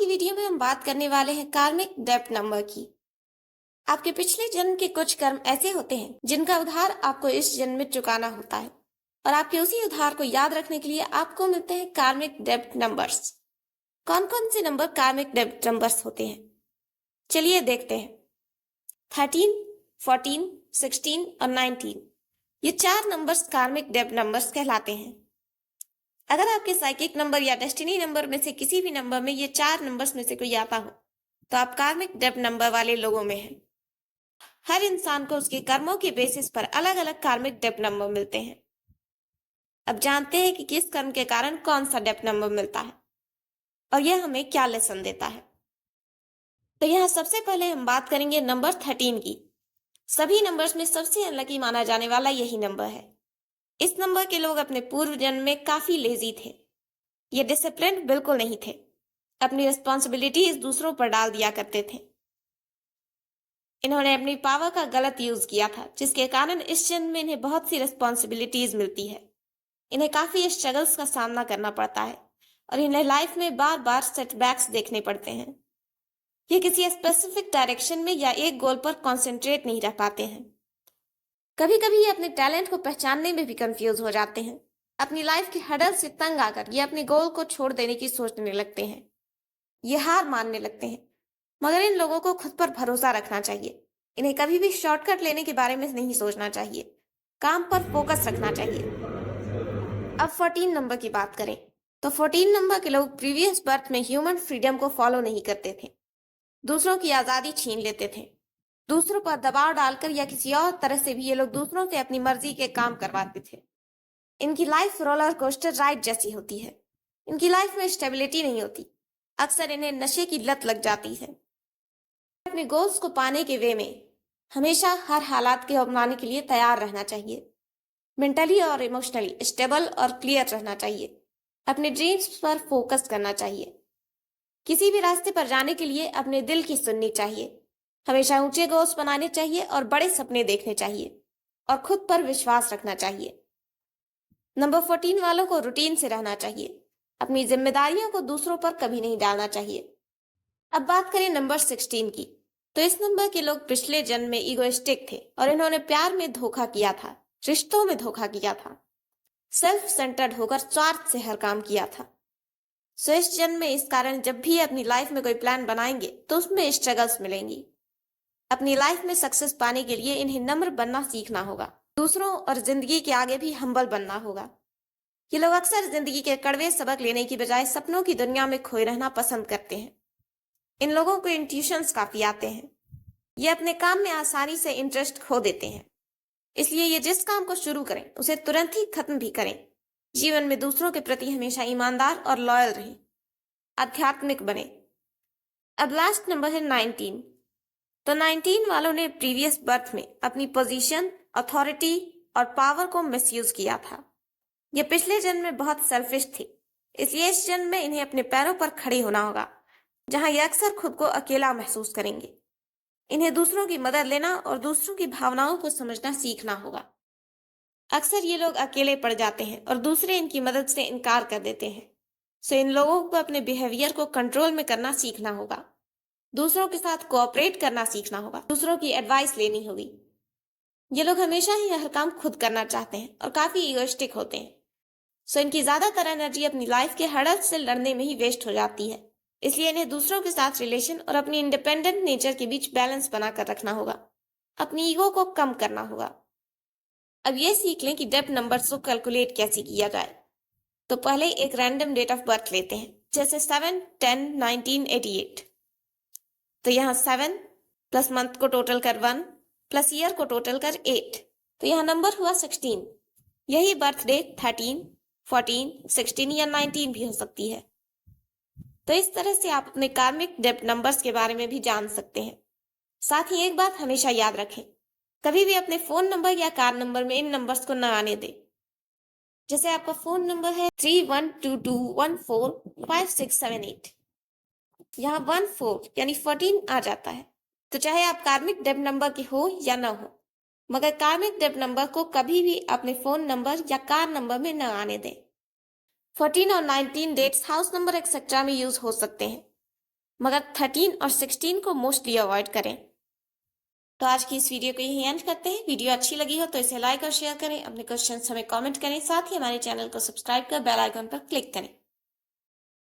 की वीडियो में हम बात करने वाले हैं कार्मिक डेब्ट नंबर की। आपके पिछले जन्म के कुछ कर्म ऐसे होते हैं जिनका उधार आपको इस जन्म में चुकाना होता है और आपके उसी उधार को याद रखने के लिए आपको मिलते हैं कार्मिक डेब्ट नंबर्स। कौन कौन से नंबर कार्मिक डेब्ट नंबर्स होते हैं, चलिए देखते हैं। 13, 14, 16 और 19 ये चार नंबर्स कार्मिक डेब्ट नंबर्स कहलाते हैं। अगर आपके साइकिक नंबर या डेस्टिनी नंबर में से किसी भी नंबर में ये चार नंबर्स में से कोई आता हो तो आप कार्मिक डेब्ट नंबर वाले लोगों में हैं। हर इंसान को उसके कर्मों के बेसिस पर अलग अलग कार्मिक डेब्ट नंबर मिलते हैं। अब जानते हैं कि किस कर्म के कारण कौन सा डेब्ट नंबर मिलता है और यह हमें क्या लेसन देता है। तो यहाँ सबसे पहले हम बात करेंगे नंबर 13 की। सभी नंबर्स में सबसे अनलकी माना जाने वाला यही नंबर है। इस नंबर के लोग अपने पूर्व जन्म में काफी लेजी थे। ये डिसिप्लिन बिल्कुल नहीं थे, अपनी रिस्पॉन्सिबिलिटीज दूसरों पर डाल दिया करते थे। इन्होंने अपनी पावर का गलत यूज किया था, जिसके कारण इस जन्म में इन्हें बहुत सी रिस्पॉन्सिबिलिटीज मिलती है। इन्हें काफी स्ट्रगल्स का सामना करना पड़ता है और इन्हें लाइफ में बार बार सेटबैक्स देखने पड़ते हैं। ये किसी स्पेसिफिक डायरेक्शन में या एक गोल पर कॉन्सेंट्रेट नहीं रह पाते हैं। कभी कभी ये अपने टैलेंट को पहचानने में भी कंफ्यूज हो जाते हैं। अपनी लाइफ की हडल से तंग आकर ये अपने गोल को छोड़ देने की सोचने लगते हैं। ये हार मानने लगते हैं। मगर इन लोगों को खुद पर भरोसा रखना चाहिए। इन्हें कभी भी शॉर्टकट लेने के बारे में नहीं सोचना चाहिए, काम पर फोकस रखना चाहिए। अब 14 नंबर की बात करें तो 14 नंबर के लोग प्रीवियस बर्थ में ह्यूमन फ्रीडम को फॉलो नहीं करते थे। दूसरों की आजादी छीन लेते थे। दूसरों पर दबाव डालकर या किसी और तरह से भी ये लोग दूसरों से अपनी मर्जी के काम करवाते थे। इनकी लाइफ रोलर कोस्टर राइड जैसी होती है। इनकी लाइफ में स्टेबिलिटी नहीं होती। अक्सर इन्हें नशे की लत लग जाती है। अपने गोल्स को पाने के वे में हमेशा हर हालात के अपनाने के लिए तैयार रहना चाहिए। मेंटली और इमोशनली स्टेबल और क्लियर रहना चाहिए। अपने ड्रीम्स पर फोकस करना चाहिए। किसी भी रास्ते पर जाने के लिए अपने दिल की सुननी चाहिए। हमेशा ऊंचे गोल्स बनाने चाहिए और बड़े सपने देखने चाहिए और खुद पर विश्वास रखना चाहिए। नंबर 14 वालों को रूटीन से रहना चाहिए। अपनी जिम्मेदारियों को दूसरों पर कभी नहीं डालना चाहिए। अब बात करें नंबर 16 की, तो इस नंबर के लोग पिछले जन्म में इगोइस्टिक थे और इन्होंने प्यार में धोखा किया था, रिश्तों में धोखा किया था, सेल्फ सेंटर्ड होकर स्वार्थ से हर काम किया था। सो इस जन्म में इस कारण जब भी अपनी लाइफ में कोई प्लान बनाएंगे तो उसमें स्ट्रगल्स मिलेंगी। अपनी लाइफ में सक्सेस पाने के लिए इन्हें नम्र बनना सीखना होगा। दूसरों और जिंदगी के आगे भी हम्बल बनना होगा। ये लोग अक्सर जिंदगी के कड़वे सबक लेने की बजाय सपनों की दुनिया में खोए रहना पसंद करते हैं। इन लोगों को इंट्यूशंस काफी आते हैं। ये अपने काम में आसानी से इंटरेस्ट खो देते हैं, इसलिए ये जिस काम को शुरू करें उसे तुरंत ही खत्म भी करें। जीवन में दूसरों के प्रति हमेशा ईमानदार और लॉयल रहें, आध्यात्मिक बने। अब लास्ट नंबर है 19। तो 19 वालों ने प्रीवियस बर्थ में अपनी पोजीशन, अथॉरिटी और पावर को मिसयूज किया था। ये पिछले जन्म में बहुत सेल्फिश थे, इसलिए इस जन्म में इन्हें अपने पैरों पर खड़े होना होगा, जहां ये अक्सर खुद को अकेला महसूस करेंगे। इन्हें दूसरों की मदद लेना और दूसरों की भावनाओं को समझना सीखना होगा। अक्सर ये लोग अकेले पड़ जाते हैं और दूसरे इनकी मदद से इनकार कर देते हैं। सो इन लोगों को अपने बिहेवियर को कंट्रोल में करना सीखना होगा। दूसरों के साथ कोऑपरेट करना सीखना होगा। दूसरों की एडवाइस लेनी होगी। ये लोग हमेशा ही हर काम खुद करना चाहते हैं और काफी इगोइस्टिक होते हैं। सो इनकी ज्यादातर एनर्जी अपनी लाइफ के हर्डल से लड़ने में ही वेस्ट हो जाती है। इसलिए इन्हें दूसरों के साथ रिलेशन और अपनी इंडिपेंडेंट नेचर के बीच बैलेंस बनाकर रखना होगा। अपनी ईगो को कम करना होगा। अब ये सीख लें कि डेब्ट नंबर्स को कैलकुलेट कैसे किया जाए। तो पहले एक रैंडम डेट ऑफ बर्थ लेते हैं, जैसे 7, 10, 1988। तो यहाँ 7 प्लस मंथ को टोटल कर 1 प्लस ईयर को टोटल कर 8, तो यहाँ नंबर हुआ 16। यही बर्थ डेट 13, 14, 16 या 19 भी हो सकती है। तो इस तरह से आप अपने कार्मिक डेब्ट नंबर्स के बारे में भी जान सकते हैं। साथ ही एक बात हमेशा याद रखें, कभी भी अपने फोन नंबर या कार नंबर में इन नंबर्स को न आने दें। जैसे आपका फोन नंबर है 3122145678, यहाँ 14 यानी 14 आ जाता है। तो चाहे आप कार्मिक डेब्ट नंबर के हो या न हो, मगर कार्मिक डेब्ट नंबर को कभी भी अपने फोन नंबर या कार नंबर में न आने दें। 14 और 19 डेट्स हाउस नंबर एक्सेट्रा में यूज हो सकते हैं। मगर 13 और 16 को मोस्टली अवॉइड करें। तो आज की इस वीडियो को यहीं एंड करते हैं। वीडियो अच्छी लगी हो तो इसे लाइक और शेयर करें, अपने क्वेश्चन हमें कमेंट करें, साथ ही हमारे चैनल को सब्सक्राइब कर बेल आइकन पर क्लिक करें।